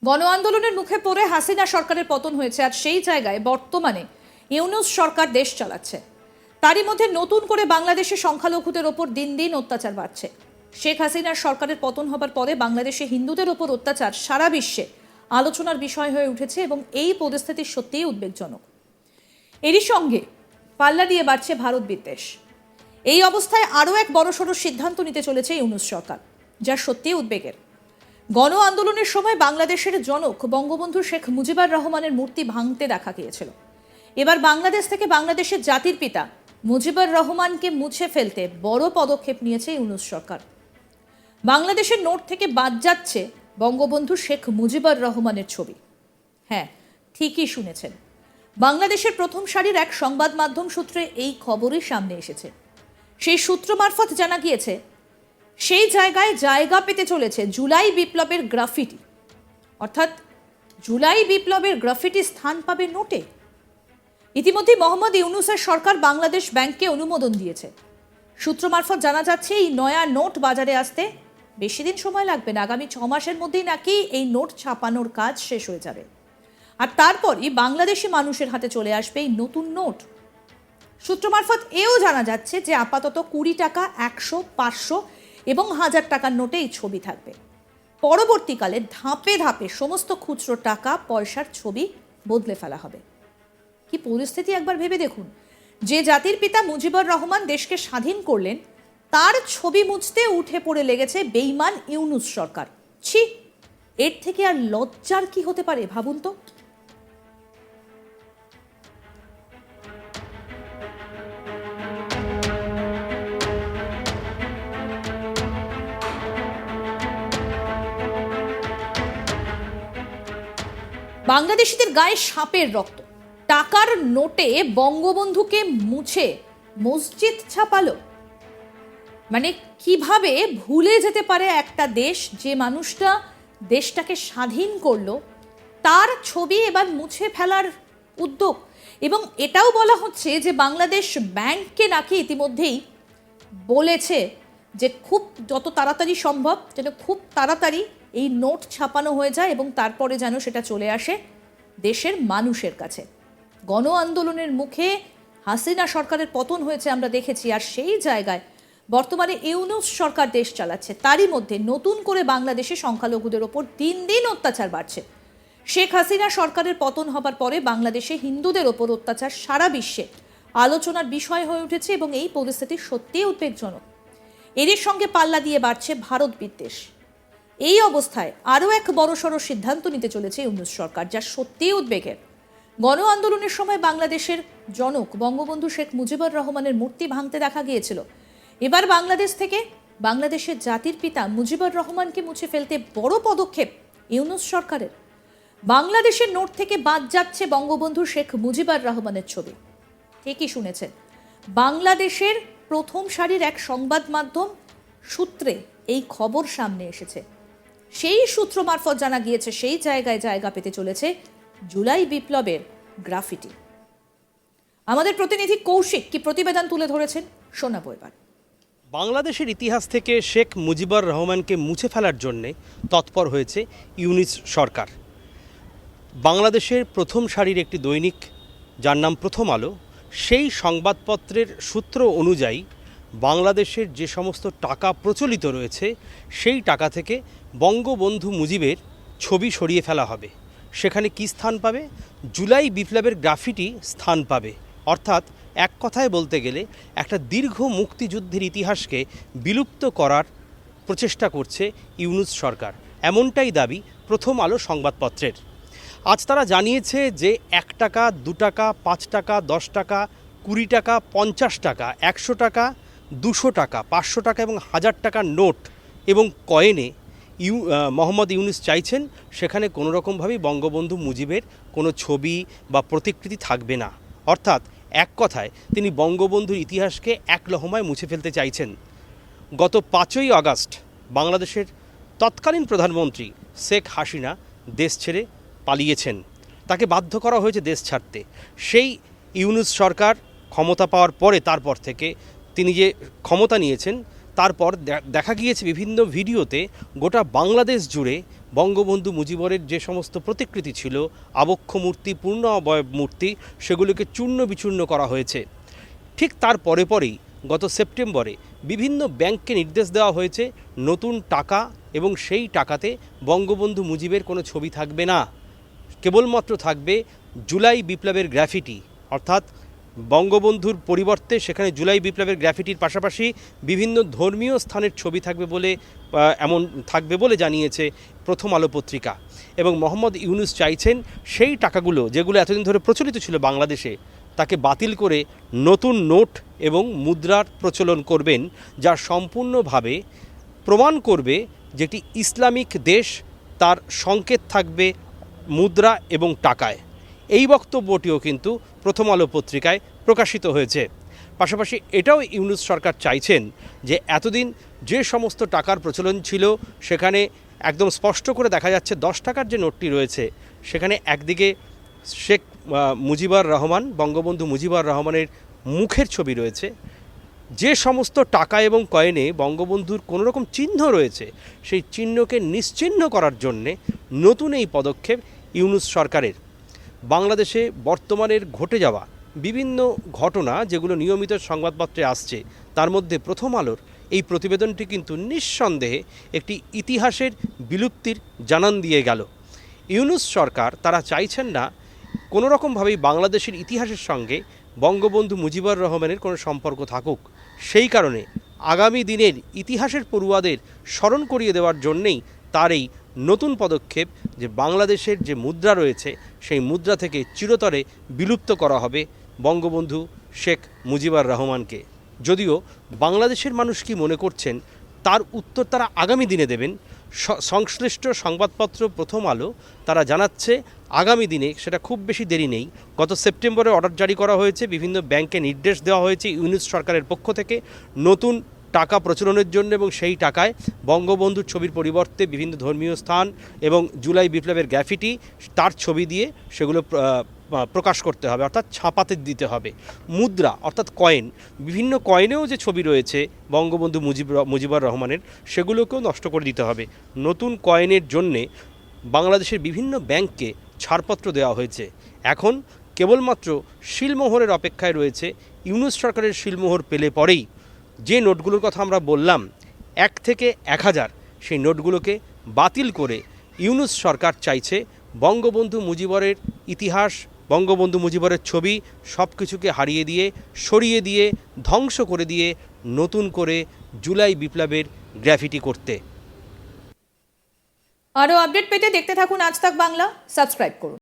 গণ আন্দোলনের মুখে পড়ে হাসিনা সরকারের পতন হয়েছে, আর সেই জায়গায় বর্তমানে ইউনূস সরকার দেশ চালাচ্ছে। তারই মধ্যে নতুন করে বাংলাদেশে সংখ্যালঘুদের ওপর দিন দিন অত্যাচার বাড়ছে। শেখ হাসিনার সরকারের পতন হবার পরে বাংলাদেশে হিন্দুদের ওপর অত্যাচার সারা বিশ্বে আলোচনার বিষয় হয়ে উঠেছে এবং এই পরিস্থিতি সত্যিই উদ্বেগজনক। এরই সঙ্গে পাল্লা দিয়ে বাড়ছে ভারত বিদ্বেষ। এই অবস্থায় আরও এক বড়সড় সিদ্ধান্ত নিতে চলেছে ইউনূস সরকার, যা সত্যিই উদ্বেগের। গণ আন্দোলনের সময় বাংলাদেশের জনক বঙ্গবন্ধু শেখ মুজিবুর রহমানের মূর্তি ভাঙতে দেখা গিয়েছিল। এবার বাংলাদেশ থেকে বাংলাদেশের জাতির পিতা মুজিবুর রহমানকে মুছে ফেলতে বড় পদক্ষেপ নিয়েছে ইউনূস সরকার। বাংলাদেশের নোট থেকে বাদ যাচ্ছে বঙ্গবন্ধু শেখ মুজিবুর রহমানের ছবি। হ্যাঁ, ঠিকই শুনেছেন, বাংলাদেশের প্রথম সারির এক সংবাদ মাধ্যম সূত্রে এই খবরই সামনে এসেছে। সেই সূত্র মারফত জানা গিয়েছে, সেই জায়গায় জায়গা পেতে চলেছে জুলাই বিপ্লবের গ্রাফিটি। অর্থাৎ জুলাই বিপ্লবের গ্রাফিটি স্থান পাবে নোটে। ইতিমধ্যে মোহাম্মদ ইউনূসের সরকার বাংলাদেশ ব্যাংককে অনুমোদন দিয়েছে। সূত্র মারফত জানা যাচ্ছে, এই নয়া নোট বাজারে আসতে বেশি দিন সময় লাগবে না। আগামী 6 মাসের মধ্যেই নাকি এই নোট ছাপানোর কাজ শেষ হয়ে যাবে, আর তারপরই বাংলাদেশি মানুষের হাতে চলে আসবে এই নতুন নোট। সূত্র মারফত এও জানা যাচ্ছে যে আপাতত 20 টাকা, 100, 500 এবং 1000 টাকার নোটে এই ছবি থাকবে। পরবর্তীকালে ধাপে ধাপে সমস্ত খুচরো টাকা পয়সার ছবি বদলে ফেলা হবে। কি পরিস্থিতি একবার ভেবে দেখুন। যে জাতির পিতা মুজিবুর রহমান দেশকে স্বাধীন করলেন, তার ছবি মুছতে উঠে পড়ে লেগেছে বেঈমান ইউনূস সরকার। ছি, এর থেকে আর লজ্জার কি হতে পারে ভাবুন তো। বাংলাদেশিদের গায়ে সাপের রক্ত, টাকার নোটে বঙ্গবন্ধুকে মুছে মসজিদ ছাপালো। মানে কিভাবে ভুলে যেতে পারে একটা দেশ, যে মানুষটা দেশটাকে স্বাধীন করলো, তার ছবি এবার মুছে ফেলার উদ্যোগ। এবং এটাও বলা হচ্ছে যে বাংলাদেশ ব্যাংককে নাকি ইতিমধ্যেই বলেছে যে খুব যত তাড়াতাড়ি সম্ভব যেন খুব তাড়াতাড়ি এই নোট ছাপানো হয়ে যায় এবং তারপরে যেন সেটা চলে আসে দেশের মানুষের কাছে। গণ আন্দোলনের মুখে হাসিনা সরকারের পতন হয়েছে আমরা দেখেছি, আর সেই জায়গায় বর্তমানে ইউনূস সরকার দেশ চালাচ্ছে। তারই মধ্যে নতুন করে বাংলাদেশে সংখ্যালঘুদের ওপর দিন দিন অত্যাচার বাড়ছে। শেখ হাসিনা সরকারের পতন হবার পরে বাংলাদেশে হিন্দুদের ওপর অত্যাচার সারা বিশ্বে আলোচনার বিষয় হয়ে উঠেছে এবং এই পরিস্থিতি সত্যিই উদ্বেগজনক। এরই সঙ্গে পাল্লা দিয়ে বাড়ছে ভারত বিদ্বেষ। এই অবস্থায় আরও এক বড়সড় সিদ্ধান্ত নিতে চলেছে ইউনূস সরকার, যা সত্যিই উদ্বেগের। গণ আন্দোলনের সময় বাংলাদেশের জনক বঙ্গবন্ধু শেখ মুজিবুর রহমানের মূর্তি ভাঙতে দেখা গিয়েছিল। এবার বাংলাদেশ থেকে বাংলাদেশের জাতির পিতা মুজিবুর রহমানকে মুছে ফেলতে বড় পদক্ষেপ ইউনূস সরকারের। বাংলাদেশের নোট থেকে বাদ যাচ্ছে বঙ্গবন্ধু শেখ মুজিবুর রহমানের ছবি। ঠিকই শুনেছেন, বাংলাদেশের প্রথম সারির এক সংবাদ মাধ্যম সূত্রে এই খবর সামনে এসেছে। সেই সূত্র মারফত জানা গিয়েছে, সেই জায়গায় জায়গা পেতে চলেছে জুলাই বিপ্লবের গ্রাফিটি। আমাদের প্রতিনিধি কৌশিক কি প্রতিবেদন তুলে ধরেছেন, শোনাবো এবার। বাংলাদেশের ইতিহাস থেকে শেখ মুজিবুর রহমানকে মুছে ফেলার জন্যে তৎপর হয়েছে ইউনূস সরকার। বাংলাদেশের প্রথম সারির একটি দৈনিক, যার নাম প্রথম আলো, সেই সংবাদপত্রের সূত্র অনুযায়ী বাংলাদেশের যে সমস্ত টাকা প্রচলিত রয়েছে সেই টাকা থেকে বঙ্গবন্ধু মুজিবের ছবি সরিয়ে ফেলা হবে। সেখানে কি স্থান পাবে? জুলাই বিপ্লবের গ্রাফিটি স্থান পাবে। অর্থাৎ এক কথায় বলতে গেলে একটা দীর্ঘ মুক্তিযুদ্ধের ইতিহাসকে বিলুপ্ত করার প্রচেষ্টা করছে ইউনূস সরকার, এমনটাই দাবি প্রথম আলো সংবাদপত্রের। আজ তারা জানিয়েছে যে 1 টাকা, 2 টাকা, 5 টাকা, 10 টাকা, 20 টাকা, 50 টাকা, 100 টাকা, 200 টাকা, 500 টাকা এবং 1000 টাকার নোট এবং কয়েনে মোহাম্মদ ইউনূস চাইছেন সেখানে কোনো রকমভাবেই বঙ্গবন্ধু মুজিবের কোনো ছবি বা প্রতিকৃতি থাকবে না। অর্থাৎ এক কথায় তিনি বঙ্গবন্ধুর ইতিহাসকে এক লহমায় মুছে ফেলতে চাইছেন। গত 5ই আগস্ট বাংলাদেশের তৎকালীন প্রধানমন্ত্রী শেখ হাসিনা দেশ ছেড়ে পালিয়েছেন, তাকে বাধ্য করা হয়েছে দেশ ছাড়তে। সেই ইউনূস সরকার ক্ষমতা পাওয়ার পরে তারপর থেকে তিনি যে ক্ষমতা নিয়েছেন, তারপর দেখা গিয়েছে বিভিন্ন ভিডিওতে গোটা বাংলাদেশ জুড়ে বঙ্গবন্ধু মুজিবরের যে সমস্ত প্রতিকৃতি ছিল, আবক্ষ মূর্তি, পূর্ণ অবয়ব মূর্তি, সেগুলোকে চূর্ণ বিচূর্ণ করা হয়েছে। ঠিক তার পরেই গত সেপ্টেম্বরে বিভিন্ন ব্যাংককে নির্দেশ দেওয়া হয়েছে নতুন টাকা এবং সেই টাকাতে বঙ্গবন্ধু মুজিবের কোনো ছবি থাকবে না, কেবলমাত্র থাকবে জুলাই বিপ্লবের গ্রাফিটি। অর্থাৎ বঙ্গবন্ধুর পরিবর্তে সেখানে জুলাই বিপ্লবের গ্রাফিটির পাশাপাশি বিভিন্ন ধর্মীয় স্থানের ছবি থাকবে বলে এমন থাকবে বলে জানিয়েছে প্রথম আলো পত্রিকা। এবং মোহাম্মদ ইউনূস চাইছেন সেই টাকাগুলো যেগুলো এতদিন ধরে প্রচলিত ছিল বাংলাদেশে, তাকে বাতিল করে নতুন নোট এবং মুদ্রার প্রচলন করবেন, যা সম্পূর্ণভাবে প্রমাণ করবে যেটি ইসলামিক দেশ, তার সংকেত থাকবে মুদ্রা এবং টাকায়। এই বক্তব্যটিও কিন্তু প্রথম আলো পত্রিকায় প্রকাশিত হয়েছে। পাশাপাশি এটাও ইউনূস সরকার চাইছেন যে এতদিন যে সমস্ত টাকার প্রচলন ছিল সেখানে একদম স্পষ্ট করে দেখা যাচ্ছে 10 টাকার যে নোটটি রয়েছে সেখানে একদিকে শেখ মুজিবুর রহমান, বঙ্গবন্ধু মুজিবুর রহমানের মুখের ছবি রয়েছে। যে সমস্ত টাকা এবং কয়েনে বঙ্গবন্ধুর কোনো রকম চিহ্ন রয়েছে সেই চিহ্নকে নিশ্চিহ্ন করার জন্যে নতুন এই পদক্ষেপ ইউনূস সরকারের। বাংলাদেশে বর্তমানের ঘটে যাওয়া বিভিন্ন ঘটনা যেগুলো নিয়মিত সংবাদপত্রে আসছে, তার মধ্যে প্রথম আলোর এই প্রতিবেদনটি কিন্তু নিঃসন্দেহে একটি ইতিহাসের বিলুপ্তির জানান দিয়ে গেল। ইউনূস সরকার তারা চাইছেন না কোনো রকমভাবেই বাংলাদেশের ইতিহাসের সঙ্গে বঙ্গবন্ধু মুজিবুর রহমানের কোনো সম্পর্ক থাকুক। সেই কারণে আগামী দিনের ইতিহাসের পড়ুয়াদের স্মরণ করিয়ে দেওয়ার জন্যেই তার এই নতুন পদক্ষেপ যে বাংলাদেশের যে মুদ্রা রয়েছে সেই মুদ্রা থেকে চিরতরে বিলুপ্ত করা হবে বঙ্গবন্ধু শেখ মুজিবুর রহমানকে। যদিও বাংলাদেশের মানুষ কি মনে করছেন তার উত্তর তারা আগামী দিনে দেবেন। সংশ্লিষ্ট সংবাদপত্র প্রথম আলো তারা জানাচ্ছে আগামী দিনে, সেটা খুব বেশি দেরি নেই, গত সেপ্টেম্বরে অর্ডার জারি করা হয়েছে, বিভিন্ন ব্যাংকে নির্দেশ দেওয়া হয়েছে ইউনূস সরকারের পক্ষ থেকে নতুন টাকা প্রচলনের জন্য, এবং সেই টাকায় বঙ্গবন্ধুর ছবির পরিবর্তে বিভিন্ন ধর্মীয় স্থান এবং জুলাই বিপ্লবের গ্রাফিটি তার ছবি দিয়ে সেগুলো প্রকাশ করতে হবে, অর্থাৎ ছাপাতে দিতে হবে। মুদ্রা অর্থাৎ কয়েন, বিভিন্ন কয়েনেও যে ছবি রয়েছে বঙ্গবন্ধু মুজিবুর রহমানের, সেগুলোকেও নষ্ট করে দিতে হবে। নতুন কয়েনের জন্যে বাংলাদেশের বিভিন্ন ব্যাংককে ছাড়পত্র দেওয়া হয়েছে। এখন কেবলমাত্র শিলমোহরের অপেক্ষায় রয়েছে। ইউনূস সরকারের শিলমোহর পেলে পরেই যে নোটগুলোর কথা আমরা বললাম 1 থেকে 1000, সেই নোটগুলোকে বাতিল করে ইউনূস সরকার চাইছে বঙ্গবন্ধু মুজিবরের ইতিহাস, বঙ্গবন্ধু মুজিবরের ছবি সব কিছুকে হারিয়ে দিয়ে, সরিয়ে দিয়ে, ধ্বংস করে দিয়ে নতুন করে জুলাই বিপ্লবের গ্রাফিটি করতে। আরও আপডেট পেতে দেখতে থাকুন আজ তাক বাংলা, সাবস্ক্রাইব করুন।